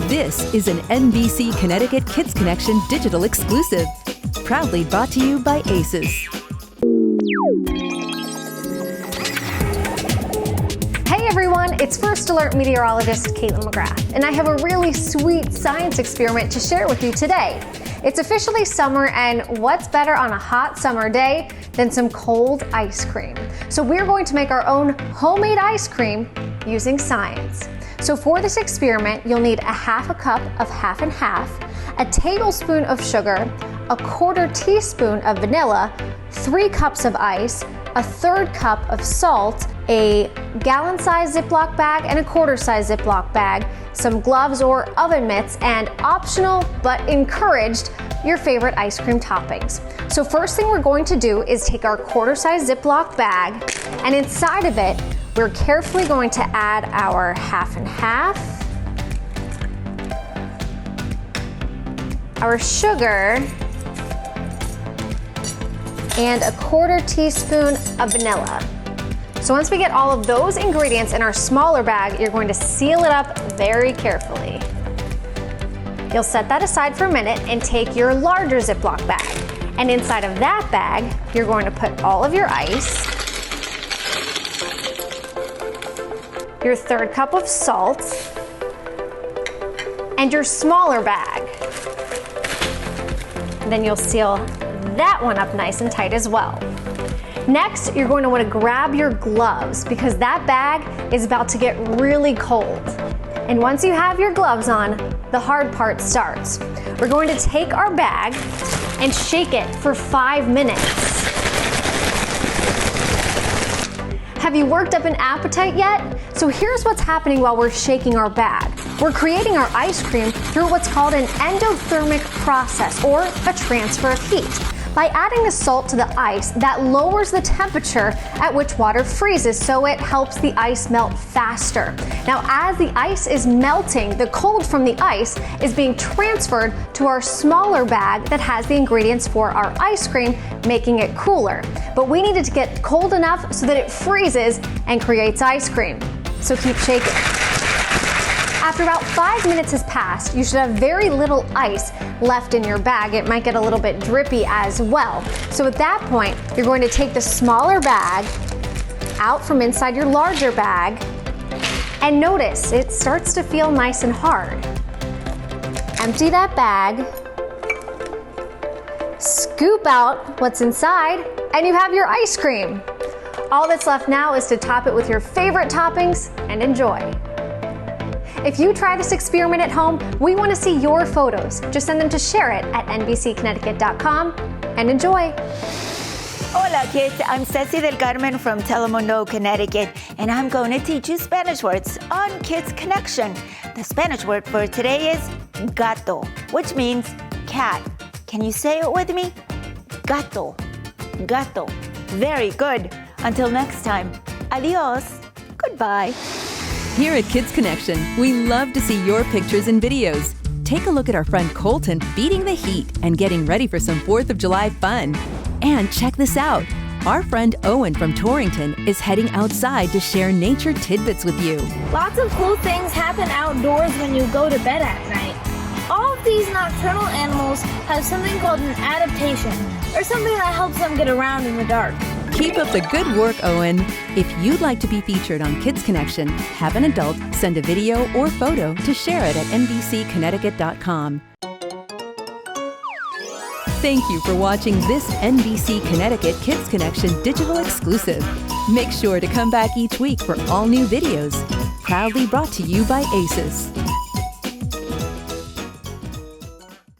This is an NBC Connecticut Kids Connection digital exclusive. Proudly brought to you by ACES. Hey everyone, it's First Alert meteorologist Caitlin McGrath, and I have a really sweet science experiment to share with you today. It's officially summer, and what's better on a hot summer day than some cold ice cream? So we're going to make our own homemade ice cream using science. So for this experiment, you'll need a half a cup of half and half, a tablespoon of sugar, a quarter teaspoon of vanilla, 3 cups of ice, a third cup of salt, a gallon-sized Ziploc bag and a quarter-size Ziploc bag, some gloves or oven mitts, and optional but encouraged, your favorite ice cream toppings. So first thing we're going to do is take our quarter-size Ziploc bag, and inside of it, we're carefully going to add our half and half, our sugar, and a quarter teaspoon of vanilla. So once we get all of those ingredients in our smaller bag, you're going to seal it up very carefully. You'll set that aside for a minute and take your larger Ziploc bag. And inside of that bag, you're going to put all of your ice, your third cup of salt, and your smaller bag. And then you'll seal that one up nice and tight as well. Next, you're going to want to grab your gloves because that bag is about to get really cold. And once you have your gloves on, the hard part starts. We're going to take our bag and shake it for 5 minutes. Have you worked up an appetite yet? So here's what's happening while we're shaking our bag. We're creating our ice cream through what's called an endothermic process, or a transfer of heat. By adding the salt to the ice, that lowers the temperature at which water freezes, so it helps the ice melt faster. Now, as the ice is melting, the cold from the ice is being transferred to our smaller bag that has the ingredients for our ice cream, making it cooler. But we need it to get cold enough so that it freezes and creates ice cream. So keep shaking. After about 5 minutes has passed, you should have very little ice left in your bag. It might get a little bit drippy as well. So at that point, you're going to take the smaller bag out from inside your larger bag, and notice it starts to feel nice and hard. Empty that bag, scoop out what's inside, and you have your ice cream. All that's left now is to top it with your favorite toppings and enjoy. If you try this experiment at home, we want to see your photos. Just send them to share it at nbcconnecticut.com and enjoy. Hola kids, I'm Ceci del Carmen from Telemundo, Connecticut, and I'm going to teach you Spanish words on Kids Connection. The Spanish word for today is gato, which means cat. Can you say it with me? Gato, gato. Very good. Until next time, adios, goodbye. Here at Kids Connection, we love to see your pictures and videos. Take a look at our friend Colton beating the heat and getting ready for some 4th of July fun. And check this out. Our friend Owen from Torrington is heading outside to share nature tidbits with you. Lots of cool things happen outdoors when you go to bed at night. All of these nocturnal animals have something called an adaptation, or something that helps them get around in the dark. Keep up the good work, Owen. If you'd like to be featured on Kids Connection, have an adult send a video or photo to share it at nbcconnecticut.com. Thank you for watching this NBC Connecticut Kids Connection digital exclusive. Make sure to come back each week for all new videos. Proudly brought to you by ACES.